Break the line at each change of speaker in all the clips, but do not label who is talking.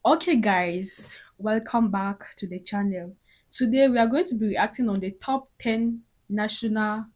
Okay, guys, welcome back to the channel. Today, we are going to be reacting on the top 10 national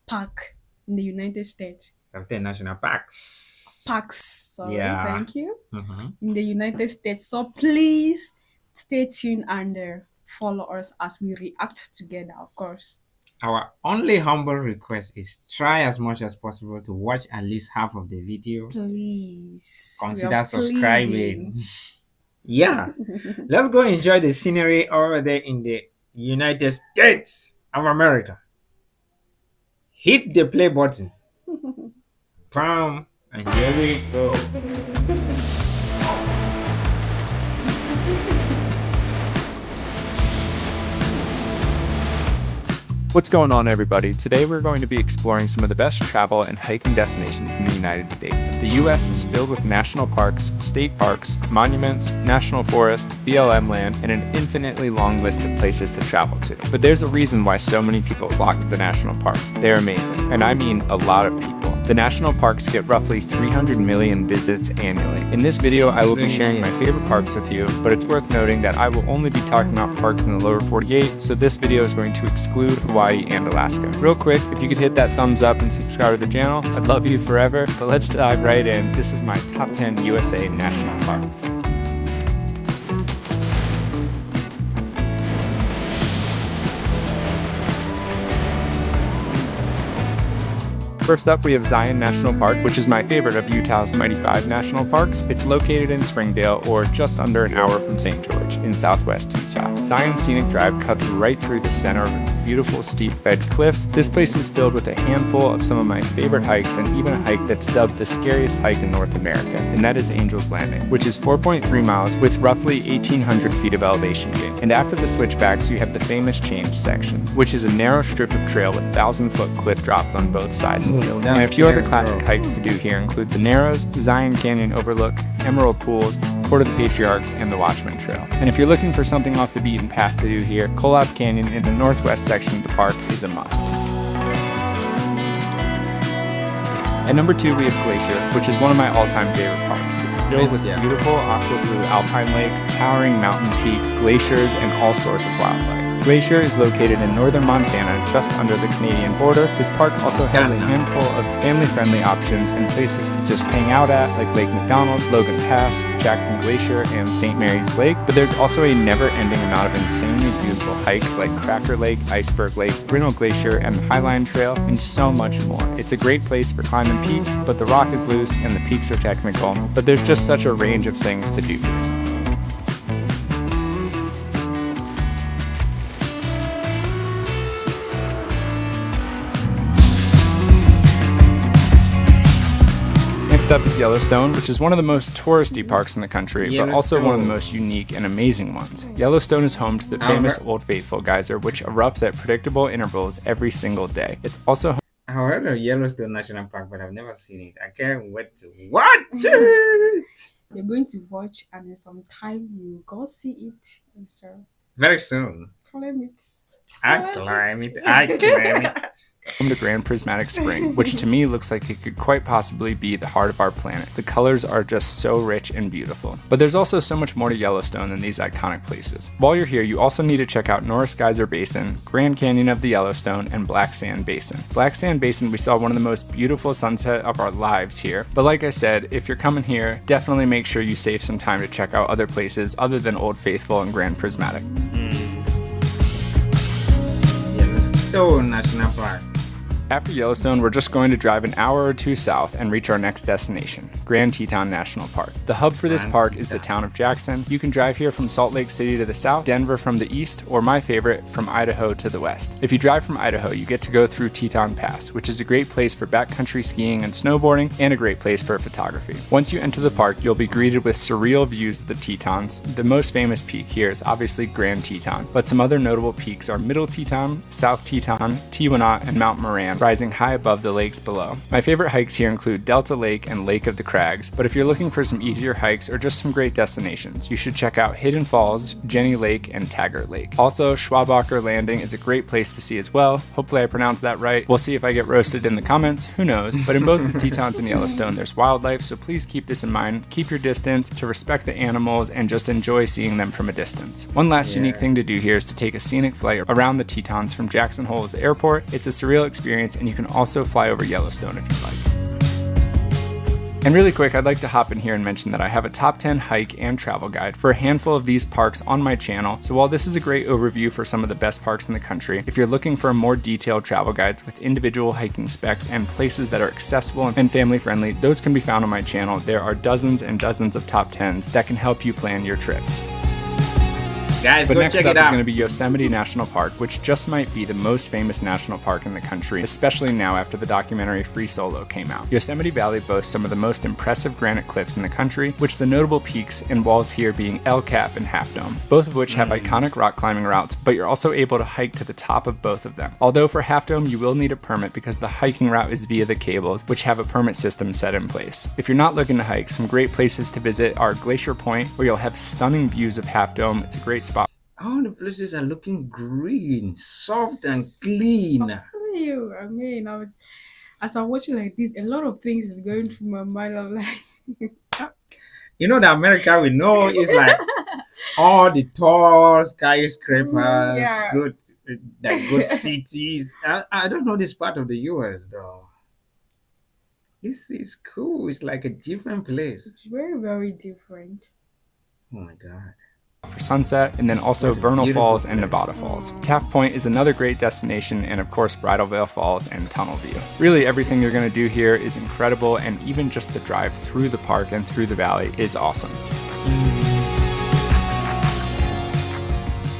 park in the United States.
Top 10 national parks.
Parks, sorry,
Yeah.
thank you.
Mhm.
In the United States. So please stay tuned and follow us as we react together, of course.
Our only humble request is try as much as possible to watch at least half of the video.
Please, we are
Consider
pleading.
subscribing. Yeah. Let's go enjoy the scenery over there in the United States of America. Hit the play button. Bam. And here we go.
What's going on, everybody? Today we're going to be exploring some of the best travel and hiking destinations in the United States. The U.S. is filled with national parks, state parks, monuments, national forests, BLM land, and an infinitely long list of places to travel to. But there's a reason why so many people flock to the national parks. They're amazing, and I mean a lot of people. The national parks get roughly 300 million visits annually. In this video, I will be sharing my favorite parks with you, but it's worth noting that I will only be talking about parks in the lower 48, so this video is going to exclude Hawaii and Alaska. Real quick, if you could hit that thumbs up and subscribe to the channel, I'd love you forever, but let's dive right in. This is my top 10 USA national parks. First up, we have Zion National Park, which is my favorite of Utah's mighty 5 national parks. It's located in Springdale, or just under an hour from St. George, in southwest Utah. Zion's Scenic Drive cuts right through the center of its beautiful steep-fed cliffs. This place is filled with a handful of some of my favorite hikes, and even a hike that's dubbed the scariest hike in North America, and that is Angel's Landing, which is 4.3 miles with roughly 1,800 feet of elevation gain. And after the switchbacks, you have the famous Change section, which is a narrow strip of trail with 1,000-foot cliff drops on both sides. And a few other classic hikes to do here include the Narrows, Zion Canyon Overlook, Emerald Pools, Port of the Patriarchs, and the Watchman Trail. And if you're looking for something off the beaten path to do here, Kolob Canyon in the northwest section of the park is a must. At number 2, we have Glacier, which is one of my all-time favorite parks. It's filled with beautiful aqua blue alpine lakes, towering mountain peaks, glaciers, and all sorts of wildlife. Glacier is located in northern Montana, just under the Canadian border. This park also has a handful of family-friendly options and places to just hang out at, like Lake McDonald, Logan Pass, Jackson Glacier, and St. Mary's Lake. But there's also a never-ending amount of insanely beautiful hikes like Cracker Lake, Iceberg Lake, Grinnell Glacier, and the Highline Trail, and so much more. It's a great place for climbing peaks, but the rock is loose and the peaks are technical. But there's just such a range of things to do here. Next up is Yellowstone, which is one of the most touristy parks in the country, but also one of the most unique and amazing ones. Yellowstone is home to the famous Old Faithful geyser, which erupts at predictable intervals every single day. It's also
I heard of Yellowstone National Park, but I've never seen it. I can't wait to watch it.
You're going to watch, and in some time you go see it. So
Very soon.
claim it.
I claim it. I claim it.
home to Grand Prismatic Spring, which to me looks like it could quite possibly be the heart of our planet. The colors are just so rich and beautiful. But there's also so much more to Yellowstone than these iconic places. While you're here, you also need to check out Norris Geyser Basin, Grand Canyon of the Yellowstone, and Black Sand Basin. Black Sand Basin, we saw one of the most beautiful sunset of our lives here. But like I said, if you're coming here, definitely make sure you save some time to check out other places other than Old Faithful and Grand Prismatic.
Yellowstone National Park.
After Yellowstone, we're just going to drive an hour or two south and reach our next destination, Grand Teton National Park. The hub for this park is the town of Jackson. You can drive here from Salt Lake City to the south, Denver from the east, or my favorite, from Idaho to the west. If you drive from Idaho, you get to go through Teton Pass, which is a great place for backcountry skiing and snowboarding, and a great place for photography. Once you enter the park, you'll be greeted with surreal views of the Tetons. The most famous peak here is obviously Grand Teton, but some other notable peaks are Middle Teton, South Teton, Tiwanaw, and Mount Moran, rising high above the lakes below. My favorite hikes here include Delta Lake and Lake of the crags, but if you're looking for some easier hikes or just some great destinations, you should check out Hidden Falls, Jenny Lake, and Taggart Lake. Also, Schwabacher Landing is a great place to see as well. Hopefully I pronounced that right. We'll see if I get roasted in the comments, who knows, but in both the Tetons and Yellowstone there's wildlife, so please keep this in mind. Keep your distance, to respect the animals, and just enjoy seeing them from a distance. One last unique thing to do here is to take a scenic flight around the Tetons from Jackson Hole's airport. It's a surreal experience, and you can also fly over Yellowstone if you'd like. And really quick, I'd like to hop in here and mention that I have a top 10 hike and travel guide for a handful of these parks on my channel. So while this is a great overview for some of the best parks in the country, if you're looking for more detailed travel guides with individual hiking specs and places that are accessible and family friendly, those can be found on my channel. There are dozens and dozens of top 10s that can help you plan your trips.
Guys,
But
go
next
check
up
it
is
out.
going to be Yosemite National Park, which just might be the most famous national park in the country, especially now after the documentary Free Solo came out. Yosemite Valley boasts some of the most impressive granite cliffs in the country, which the notable peaks and walls here being El Cap and Half Dome, both of which have iconic rock climbing routes, but you're also able to hike to the top of both of them. Although for Half Dome you will need a permit because the hiking route is via the cables, which have a permit system set in place. If you're not looking to hike, some great places to visit are Glacier Point, where you'll have stunning views of Half Dome. It's a great spot.
All the places are looking green, soft and clean.
I mean, as I'm watching like this, a lot of things is going through my mind. I'm like,
You know, the America we know is like all the tall skyscrapers,
yeah.
good, like good cities. I don't know this part of the US though. This is cool. It's like a different place.
It's very, very different.
Oh my God.
For sunset, and then also
What a
Vernal
beautiful
Falls and
place.
Nevada Falls. Taft Point is another great destination, and of course Bridal Veil Falls and Tunnel View. Really everything you're going to do here is incredible, and even just the drive through the park and through the valley is awesome.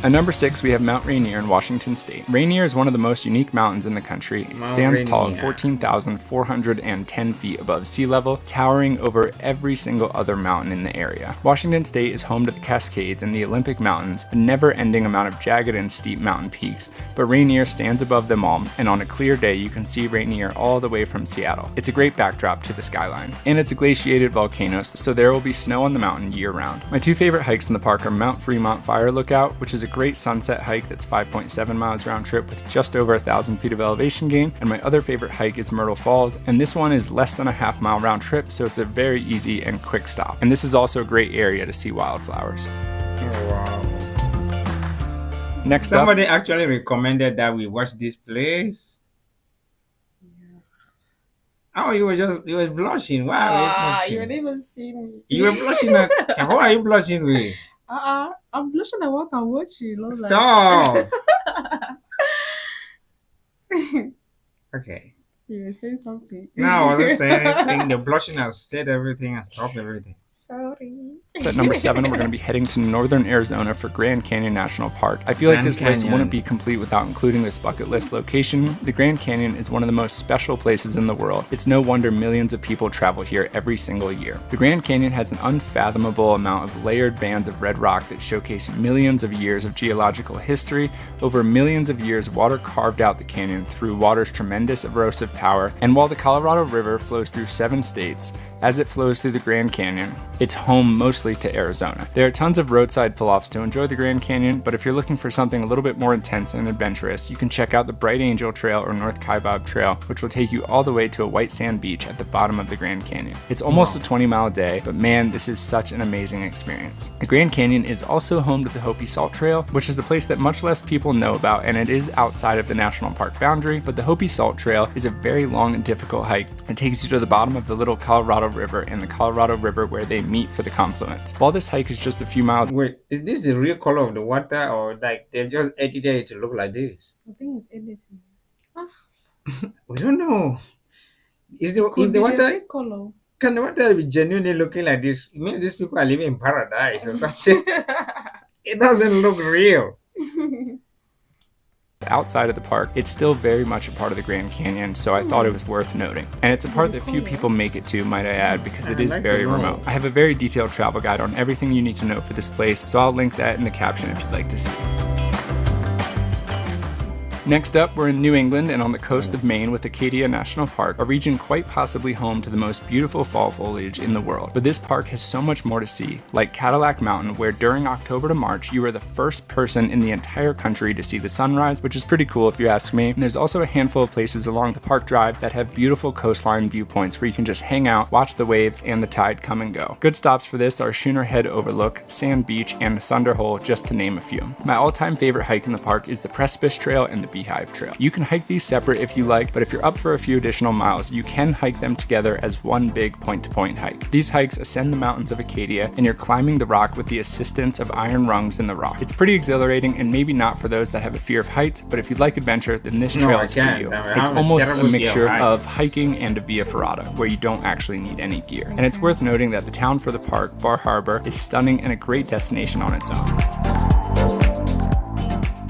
At number 6, we have Mount Rainier in Washington State. Rainier is one of the most unique mountains in the country. It
Mount
stands tall at
Rainier.
14,410 feet above sea level, towering over every single other mountain in the area. Washington State is home to the Cascades and the Olympic Mountains, a never-ending amount of jagged and steep mountain peaks, but Rainier stands above them all, and on a clear day you can see Rainier all the way from Seattle. It's a great backdrop to the skyline. And it's a glaciated volcano, so there will be snow on the mountain year-round. My two favorite hikes in the park are Mount Fremont Fire Lookout, which is a great sunset hike that's 5.7 miles round trip with just over 1,000 feet of elevation gain, and my other favorite hike is Myrtle Falls, and this one is less than a half-mile round trip, so it's a very easy and quick stop. And this is also a great area to see wildflowers.
Oh, wow.
Next up,
Somebody actually recommended that we watch this place. Oh, you were blushing. Why are you blushing?
You never seen me.
You were blushing at who are you blushing with?
I'm blushing at what I'm watching. I'm like-
Stop. Okay.
You were saying something.
No, I wasn't saying anything. The blushing has said everything and stopped everything.
Sorry.
at number 7, we're going to be heading to northern Arizona for Grand Canyon National Park. I feel like
Grand
this list
Canyon.
wouldn't be complete without including this bucket list location. The Grand Canyon is one of the most special places in the world. It's no wonder millions of people travel here every single year. The Grand Canyon has an unfathomable amount of layered bands of red rock that showcase millions of years of geological history. Over millions of years, water carved out the canyon through water's tremendous erosive power, and while the Colorado River flows through 7 states, as it flows through the Grand Canyon, it's home mostly to Arizona. There are tons of roadside pull-offs to enjoy the Grand Canyon, but if you're looking for something a little bit more intense and adventurous, you can check out the Bright Angel Trail or North Kaibab Trail, which will take you all the way to a white sand beach at the bottom of the Grand Canyon. It's almost a 20-mile day, but man, this is such an amazing experience. The Grand Canyon is also home to the Hopi Salt Trail, which is a place that much less people know about, and it is outside of the national park boundary, but the Hopi Salt Trail is a very long and difficult hike. It takes you to the bottom of the Little Colorado River and the Colorado River where they meet for the confluence. While this hike is just a few miles,
Wait, is this the real color of the water, or like they've just edited it to look like this?
I think it's editing.
We don't know. Is the
Could
if
be
the water
fake color.
can the water be genuinely looking like this? It means these people are living in paradise or something. It doesn't look real.
outside of the park, it's still very much a part of the Grand Canyon, so I thought it was worth noting. And it's a part that few people make it to, might I add, because it is
I'd like to
very
know.
remote. I have a very detailed travel guide on everything you need to know for this place, so I'll link that in the caption if you'd like to see. Next up, we're in New England and on the coast of Maine with Acadia National Park, a region quite possibly home to the most beautiful fall foliage in the world. But this park has so much more to see, like Cadillac Mountain, where during October to March, you are the first person in the entire country to see the sunrise, which is pretty cool if you ask me. And there's also a handful of places along the park drive that have beautiful coastline viewpoints where you can just hang out, watch the waves and the tide come and go. Good stops for this are Schooner Head Overlook, Sand Beach, and Thunder Hole, just to name a few. My all-time favorite hike in the park is the Precipice Trail and the Beehive Trail. You can hike these separate if you like, but if you're up for a few additional miles, you can hike them together as one big point-to-point hike. These hikes ascend the mountains of Acadia, and you're climbing the rock with the assistance of iron rungs in the rock. It's pretty exhilarating, and maybe not for those that have a fear of heights, but if you'd like adventure, then this trail is for you. It's almost a mixture of hiking and a via ferrata, where you don't actually need any gear. And it's worth noting that the town for the park, Bar Harbor, is stunning and a great destination on its own.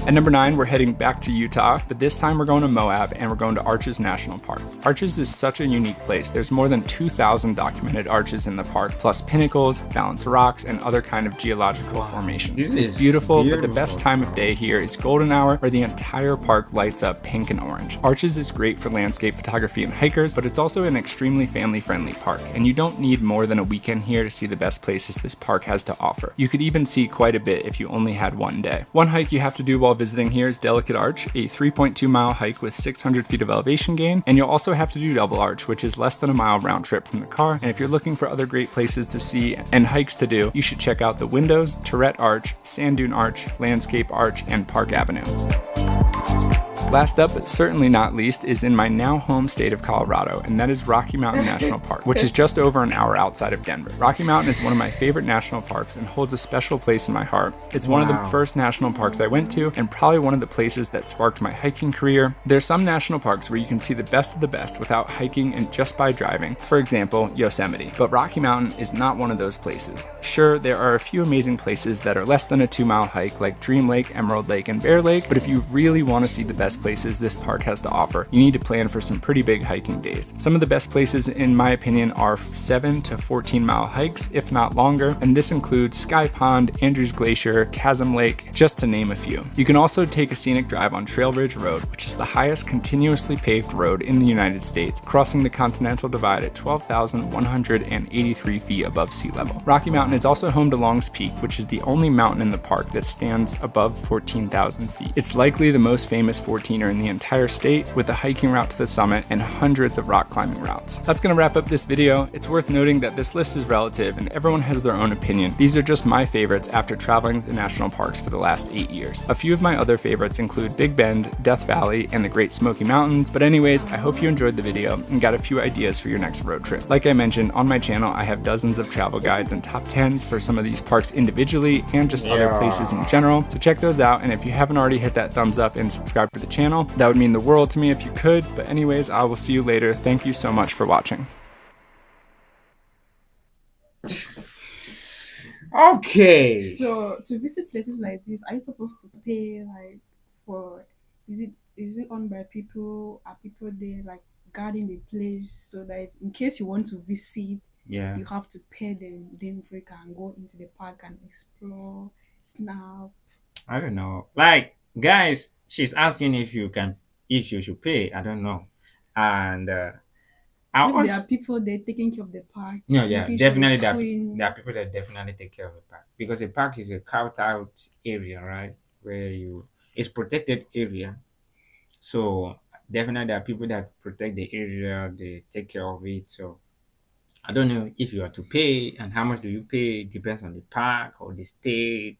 At number 9, we're heading back to Utah, but this time we're going to Moab and we're going to Arches National Park. Arches is such a unique place. There's more than 2,000 documented arches in the park, plus pinnacles, balanced rocks, and other kind of geological formations. It's beautiful, but the best time of day here is golden hour, where the entire park lights up pink and orange. Arches is great for landscape photography and hikers, but it's also an extremely family-friendly park, and you don't need more than a weekend here to see the best places this park has to offer. You could even see quite a bit if you only had one day. One hike you have to do while visiting here is Delicate Arch, a 3.2-mile hike with 600 feet of elevation gain, and you'll also have to do Double Arch, which is less than a mile round trip from the car. And if you're looking for other great places to see and hikes to do, you should check out the Windows, Tourette Arch, Sand Dune Arch, Landscape Arch, and Park Avenue. Last up, but certainly not least, is in my now home state of Colorado, and that is Rocky Mountain National Park, which is just over an hour outside of Denver. Rocky Mountain is one of my favorite national parks and holds a special place in my heart. It's one of the first national parks I went to, and probably one of the places that sparked my hiking career. There's some national parks where you can see the best of the best without hiking and just by driving. For example, Yosemite. But Rocky Mountain is not one of those places. Sure, there are a few amazing places that are less than a 2-mile hike, like Dream Lake, Emerald Lake, and Bear Lake, but if you really want to see the best places this park has to offer, you need to plan for some pretty big hiking days. Some of the best places, in my opinion, are 7 to 14-mile hikes, if not longer, and this includes Sky Pond, Andrews Glacier, Chasm Lake, just to name a few. You can also take a scenic drive on Trail Ridge Road, which is the highest continuously paved road in the United States, crossing the Continental Divide at 12,183 feet above sea level. Rocky Mountain is also home to Long's Peak, which is the only mountain in the park that stands above 14,000 feet. It's likely the most famous 14er in the entire state, with a hiking route to the summit and hundreds of rock climbing routes. That's going to wrap up this video. It's worth noting that this list is relative and everyone has their own opinion. These are just my favorites after traveling the national parks for the last 8 years. A few of my other favorites include Big Bend, Death Valley, and the Great Smoky Mountains, but anyways, I hope you enjoyed the video and got a few ideas for your next road trip. Like I mentioned, on my channel I have dozens of travel guides and top 10s for some of these parks individually and just other places in general, so check those out. And if you haven't already hit that thumbs up and subscribe to the channel, that would mean the world to me if you could. But anyways, I will see you later. Thank you so much for watching.
Okay.
So to visit places like this, are you supposed to pay like for? Is it owned by people? Are people there like guarding the place so that in case you want to visit,
Yeah.
you have to pay them? Then you can go into the park and explore, snap.
I don't know. Like, guys, she's asking if you should pay. I don't know. And I
Maybe there
also,
are people there taking care of the park.
no, yeah,
making sure
definitely
it's clean.
there are people that definitely take care of the park, because the park is a carved out area, right? It's protected area. So definitely there are people that protect the area, they take care of it. So I don't know if you are to pay and how much do you pay. Depends on the park or the state.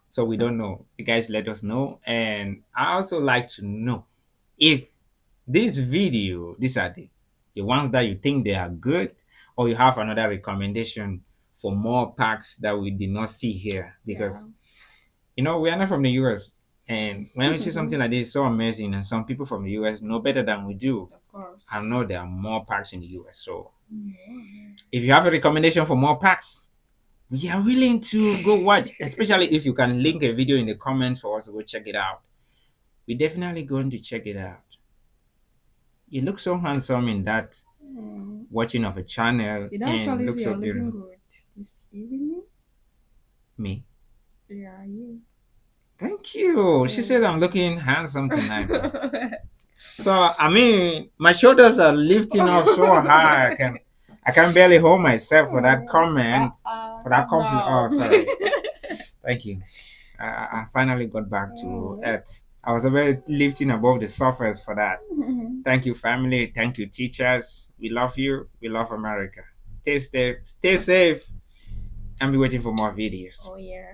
So we don't know. You guys let us know. And I also like to know if these are the ones that you think they are good, or you have another recommendation for more parks that we did not see here. Because we are not from the US. And when we see something like this, so amazing, and some people from the US know better than we do.
Of course.
I know there are more parks in the US. So
Yeah.
if you have a recommendation for more parks, we are willing to go watch, especially if you can link a video in the comments for us to go check it out. We're definitely going to check it out. You look so handsome in that watching of a channel,
It
and
actually
look
is
so
you're looking
beautiful.
good this evening.
Me?
Yeah, you.
Thank you. She said I'm looking handsome tonight, bro. So I mean, my shoulders are lifting up so high. I can barely hold myself for that comment, for that
Calm
compliment. Oh,
down.
sorry. Thank you. I finally got back to earth. I was already lifting above the surface for that. Thank you, family. Thank you, teachers. We love you. We love America. Stay safe and be waiting for more videos.
Oh yeah.